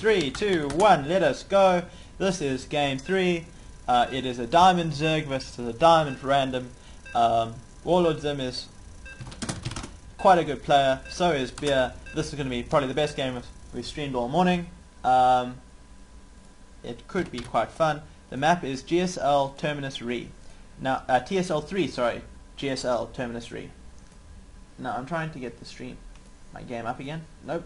3, 2, 1, let us go. This is game 3. It is a diamond Zerg versus a diamond random. WarlordZim is quite a good player, so is Bier. This is going to be probably the best game we've streamed all morning. It could be quite fun. The map is GSL Terminus Re. Now, TSL3, sorry, GSL Terminus Re. Now, I'm trying to get my game up again. Nope.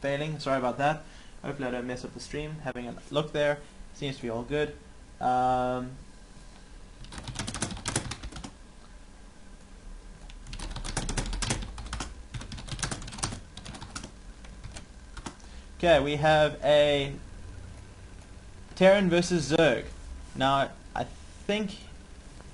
Failing, sorry about that. Hopefully I don't mess up the stream. Having a look there, seems to be all good. Okay, we have a Terran versus Zerg. Now, I think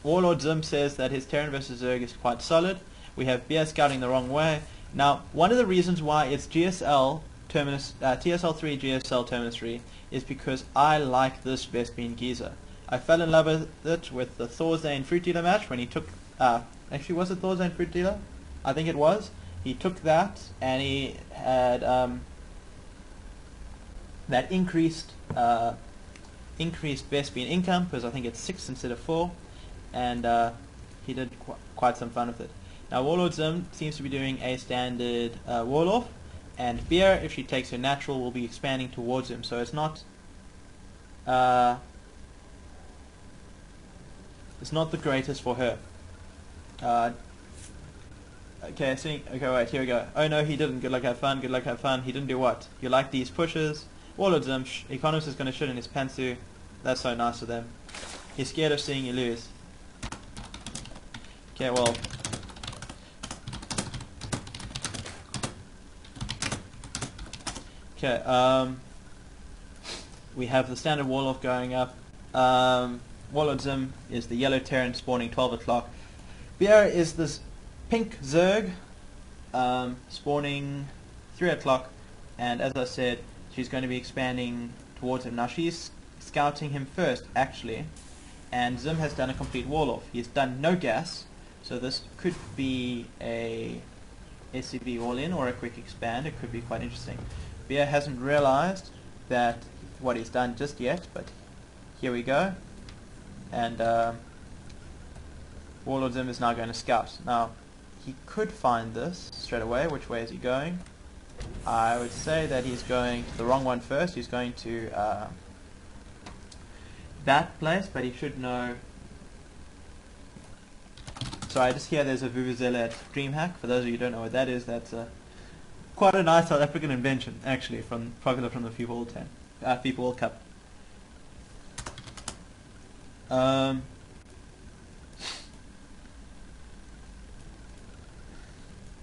WarlordZim says that his Terran versus Zerg is quite solid. We have Bier scouting the wrong way. Now, one of the reasons why it's GSL Terminus, TSL3 GSL Terminus 3 is because I like this Vespene Geezer. I fell in love with it with the Thorzane Fruit Dealer match when he took, actually was it Thorzane Fruit Dealer? I think it was. He took that and he had that increased Vespene income, because I think it's 6 instead of 4, and he did quite some fun with it. Now WarlordZim seems to be doing a standard Warlord, and Bier, if she takes her natural, will be expanding towards him, so it's not the greatest for her. Okay, wait, here we go. Oh no, he didn't. Good luck, have fun. Good luck, have fun. He didn't do what? You like these pushes? WarlordZim, Economist is going to shit in his pantsuit. That's so nice of them. He's scared of seeing you lose. Okay, well. Okay, we have the standard Warlord going up. WarlordZim is the yellow Terran spawning 12 o'clock. Bier is this pink Zerg spawning 3 o'clock, and as I said, she's going to be expanding towards him. Now she's scouting him first, actually, and Zim has done a complete wall-off. He's done no gas, so this could be a SCV all-in or a quick expand. It could be quite interesting. Bier hasn't realized that what he's done just yet, but here we go. And WarlordZim is now going to scout. Now, he could find this straight away. Which way is he going? I would say that he's going to the wrong one first. He's going to that place, but he should know. So I just hear there's a Vuvuzela at DreamHack. For those of you who don't know what that is, that's quite a nice South African invention, actually, popular from the FIFA World Cup.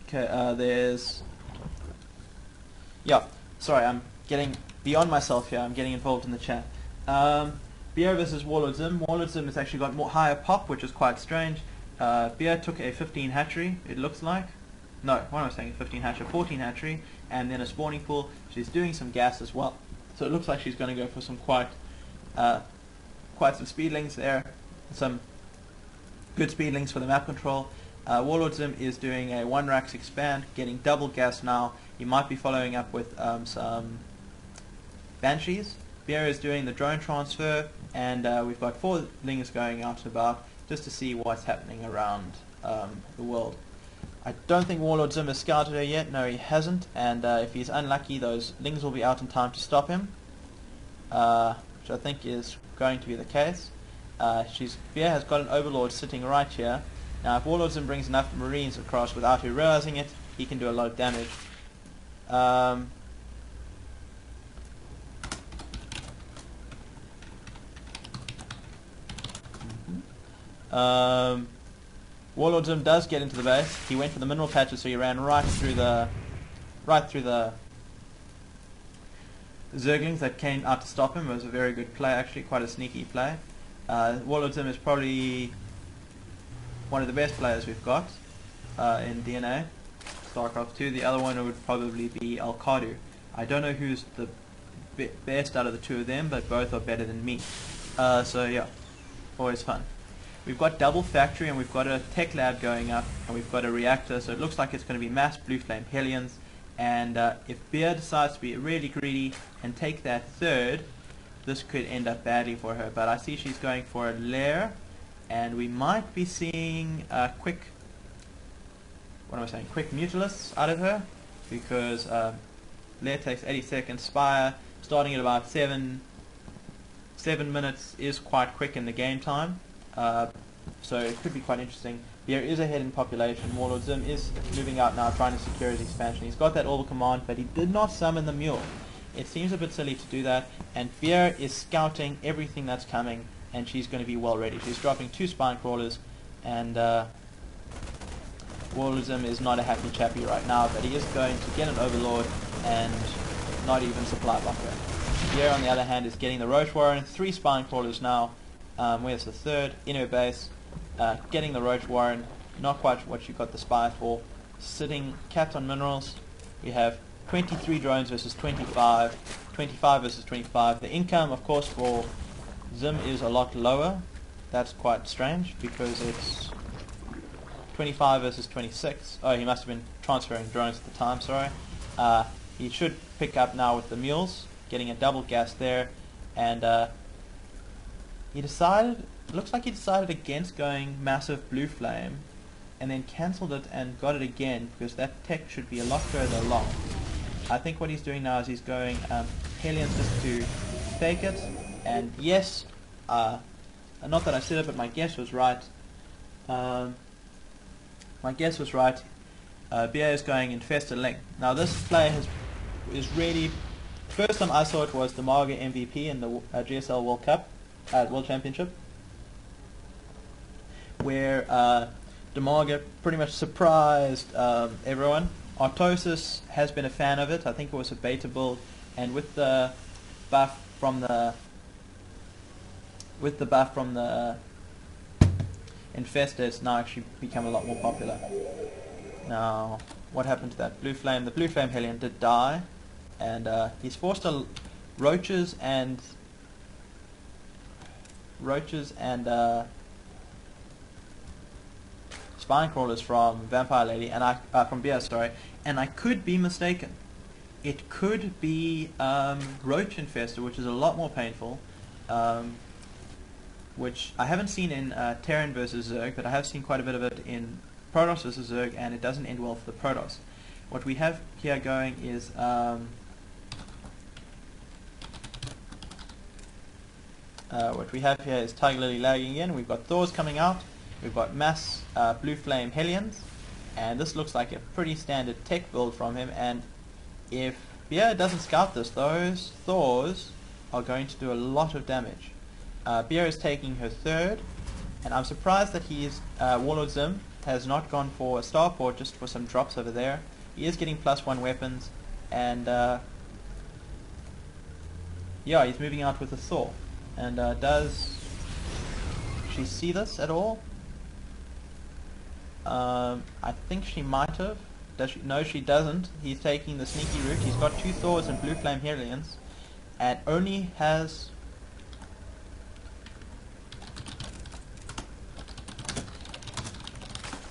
Okay, there's... Yeah, sorry, I'm getting beyond myself here. I'm getting involved in the chat. Bier versus WarlordZim. WarlordZim has actually got more higher pop, which is quite strange. Bier took a 15 hatchery, it looks like. No, what am I saying? 15 hatchery, 14 hatchery, and then a spawning pool. She's doing some gas as well. So it looks like she's going to go for some quite some speedlings there. Some good speedlings for the map control. WarlordZim is doing a 1 racks expand, getting double gas now. He might be following up with some Banshees. Bier is doing the drone transfer, and we've got 4 lings going out and about just to see what's happening around the world. I don't think WarlordZim has scouted her yet. No, he hasn't, and if he's unlucky, those lings will be out in time to stop him, which I think is going to be the case. Bier has got an Overlord sitting right here. Now, if WarlordZim brings enough Marines across without her realizing it, he can do a lot of damage. WarlordZim does get into the base. He went for the mineral patches, so he ran right through the Zerglings that came out to stop him. It was a very good play, actually, quite a sneaky play. WarlordZim is probably one of the best players we've got in DNA, StarCraft 2. The other one would probably be Al-Kadu. I don't know who's the best out of the two of them, but both are better than me. So yeah, always fun. We've got double factory, and we've got a tech lab going up, and we've got a reactor, so it looks like it's going to be mass blue flame Hellions, and if Bier decides to be really greedy and take that third, this could end up badly for her. But I see she's going for a lair, and we might be seeing a quick, quick Mutalists out of her, because lair takes 80 seconds, Spire starting at about 7 minutes is quite quick in the game time, so it could be quite interesting. Bier is ahead in population. WarlordZim is moving out now, trying to secure his expansion. He's got that orbital command, but he did not summon the mule. It seems a bit silly to do that, and Bier is scouting everything that's coming, and she's going to be well ready. She's dropping 2 spine crawlers, and WarlordZim is not a happy chappy right now, but he is going to get an overlord and not even supply bunker. Bier, on the other hand, is getting the Roach Warren, 3 spine crawlers now. Where's the third? In her base. Getting the Roach Warren, not quite what you got the Spire for. Sitting capped on minerals. We have 23 drones versus 25, 25 versus 25. The income, of course, for Zim is a lot lower. That's quite strange, because it's 25 versus 26. Oh, he must have been transferring drones at the time, sorry. He should pick up now with the mules, getting a double gas there, and he decided, looks like he decided against going massive blue flame, and then cancelled it and got it again, because that tech should be a lot further along. I think what he's doing now is he's going Hellions just to fake it, and yes, not that I said it, but my guess was right. My guess was right. Bier is going Infested Link. Now this play is really, first time I saw it was the Marga MVP in the GSL World Cup, World Championship, where Demaga pretty much surprised everyone. Artosis has been a fan of it. I think it was a beta build, and with the buff from the Infested, it's now actually become a lot more popular. Now, what happened to that blue flame? The blue flame Hellion did die, and he's forced to roaches and spine crawlers from Vampire Lady, and from Bier, sorry, and I could be mistaken. It could be Roach Infested, which is a lot more painful, which I haven't seen in Terran versus Zerg, but I have seen quite a bit of it in Protoss versus Zerg, and it doesn't end well for the Protoss. What we have here going is Tiger Lily lagging in. We've got Thors coming out. We've got mass blue flame Hellions, and this looks like a pretty standard tech build from him. And if Bier doesn't scout this, those Thors are going to do a lot of damage. Bier is taking her third, and I'm surprised that WarlordZim has not gone for a starport just for some drops over there. He is getting +1 weapons, and yeah, he's moving out with a Thor. And does she see this at all? I think she might have. Does she? No, she doesn't. He's taking the sneaky route. He's got 2 Thors and blue flame Hellions, and only has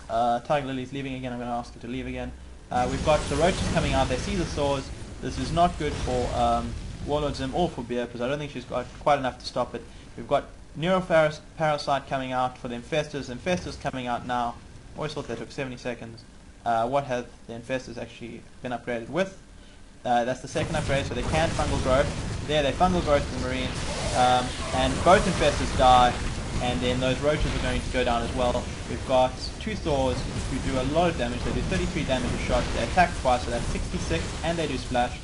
Tiger Lily's leaving again. I'm going to ask her to leave again. We've got the roaches coming out. They see the Thors. This is not good for WarlordZim or for Bier, because I don't think she's got quite enough to stop it. We've got Neuroparasite coming out for the Infestors. Infestors coming out now. Always thought they took 70 seconds. What have the Infestors actually been upgraded with? That's the second upgrade, so they can fungal growth. There, they fungal growth the Marines, and both Infestors die, and then those roaches are going to go down as well. We've got 2 Thors who do a lot of damage. They do 33 damage a shot. They attack twice, so that's 66, and they do splash.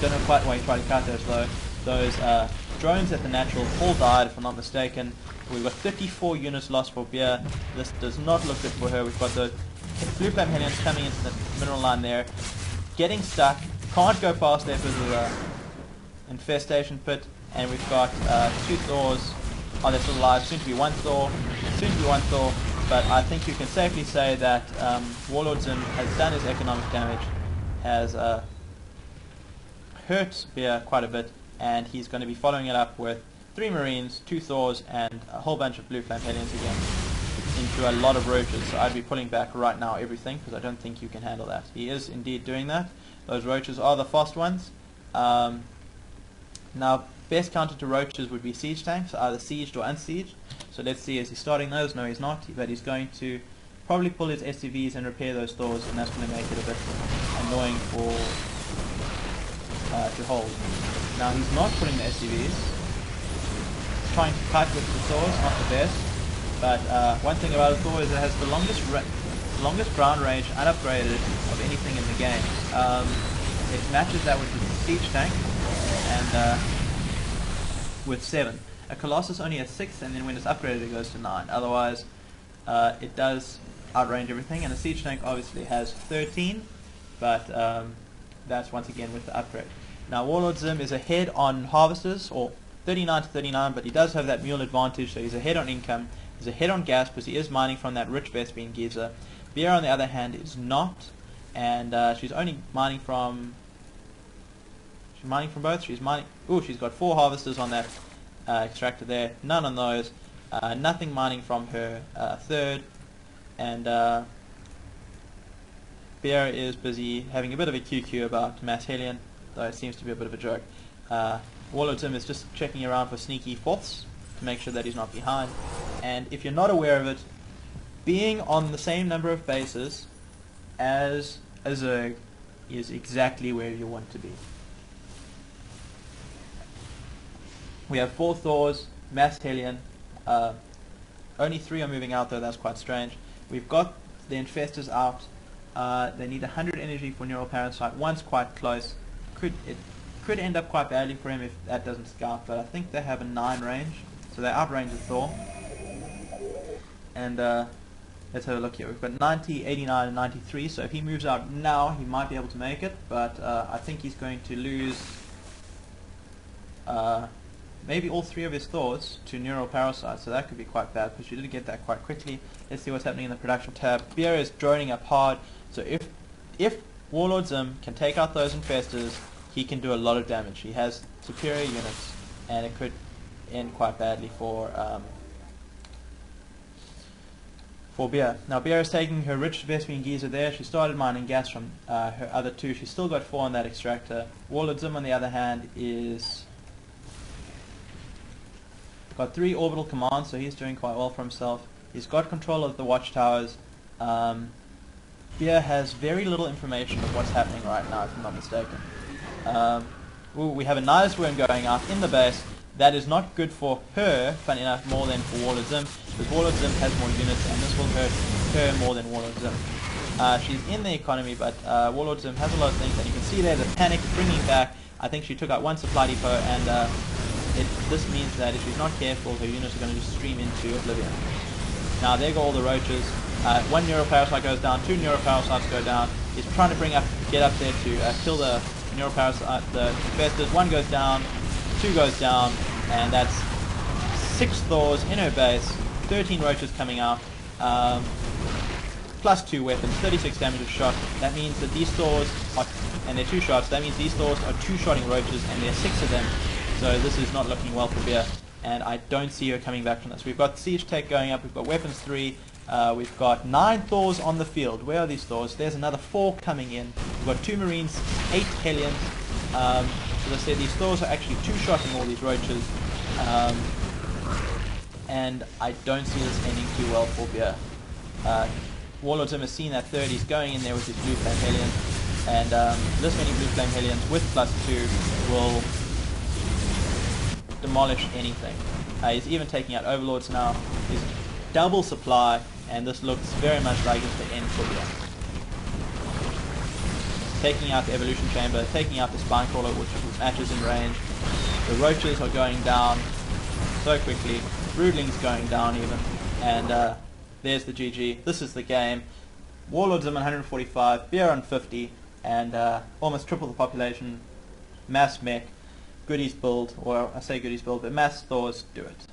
Don't know quite why you try to cut those though. Those drones at the natural all died, if I'm not mistaken. We've got 34 units lost for Bier. This does not look good for her. We've got the blue flame Hellions coming into the mineral line there, getting stuck, can't go past there because of the infestation pit, and we've got 2 Thors. Oh, they're still alive. Soon to be 1 Thor. But I think you can safely say that WarlordZim has done his economic damage, has hurt Bier quite a bit, and he's going to be following it up with 3 Marines, 2 Thors, and a whole bunch of blue flame Hellions again. into a lot of roaches. So I'd be pulling back right now everything, because I don't think you can handle that. He is indeed doing that. Those roaches are the fast ones. Now, best counter to roaches would be siege tanks, either sieged or unsieged. So let's see, is he starting those? No, he's not, but he's going to probably pull his SCVs and repair those Thors, and that's going to make it a bit annoying for to hold. Now, he's not putting the SCVs. He's trying to cut with the Thors, not the best. But one thing about a Thor is it has the longest ground range unupgraded of anything in the game. It matches that with the siege tank, and with 7. A Colossus only has 6, and then when it's upgraded it goes to 9. Otherwise, it does outrange everything, and the siege tank obviously has 13, but that's once again with the upgrade. Now, WarlordZim is ahead on harvesters, or 39 to 39, but he does have that mule advantage, so he's ahead on income. He's ahead on gas because he is mining from that rich Vespian geyser. Bier, on the other hand, is not, and she's only mining from. She's mining from both. She's mining. Ooh, she's got 4 harvesters on that extractor there. None on those. Nothing mining from her third, and Bier is busy having a bit of a QQ about Mass Hellion, though it seems to be a bit of a joke. WarlordZim is just checking around for sneaky fourths to make sure that he's not behind. And if you're not aware of it, being on the same number of bases as a Zerg is exactly where you want to be. We have 4 Thors, Mass Hellion, only 3 are moving out though, that's quite strange. We've got the Infestors out. They need 100 energy for Neural Parasite. One's quite close. It could end up quite badly for him if that doesn't scout, but I think they have a 9 range, so they outrange the Thor. And let's have a look here. We've got 90, 89, and 93, so if he moves out now, he might be able to make it, but I think he's going to lose maybe all 3 of his Thors to Neural Parasite, so that could be quite bad, because you did get that quite quickly. Let's see what's happening in the production tab. Bier is droning up hard, so if WarlordZim can take out those Infestors, he can do a lot of damage. He has superior units, and it could end quite badly for Bier. Now, Bier is taking her rich Vespian geyser there. She started mining gas from her other 2. She's still got 4 on that extractor. WarlordZim, on the other hand, is got 3 orbital commands, so he's doing quite well for himself. He's got control of the watchtowers. Bier has very little information of what's happening right now, if I'm not mistaken. We have a Nihilist worm going out in the base. That is not good for her, funny enough, more than for WarlordZim, because WarlordZim has more units, and this will hurt her more than WarlordZim. She's in the economy, but WarlordZim has a lot of things, and you can see there the panic is bringing back. I think she took out 1 supply depot, and this means that if she's not careful, her units are going to just stream into oblivion. Now, there go all the roaches. 1 Neural Parasite goes down, 2 Neural Parasites go down. He's trying to get up there to kill the Neural Parasite, the Infestors. 1 goes down, 2 goes down, and that's 6 Thors in her base, 13 roaches coming out, plus 2 weapons, 36 damage of shot. That means that these Thors are, and they're 2 shots, that means these Thors are 2-shotting roaches, and there are 6 of them, so this is not looking well for Bier, and I don't see her coming back from this. We've got Siege Tech going up, we've got Weapons 3, we've got 9 Thors on the field. Where are these Thors? There's another 4 coming in. We've got 2 Marines, 8 Hellions. As I said, these Thors are actually 2-shotting all these roaches, and I don't see this ending too well for Bier. WarlordZim has seen that third. He's going in there with his Blue Flame Hellions, and this many Blue Flame Hellions with +2 will demolish anything. He's even taking out Overlords now. He's double supply, and this looks very much like it's the end for Bier. Taking out the Evolution Chamber, taking out the Spine Crawler, which matches in range. The Roaches are going down so quickly. Broodling's going down even. And there's the GG. This is the game. WarlordZim 145, Bier on 50, and almost triple the population. Mass mech, goodies build, or I say goodies build, but mass Thors do it.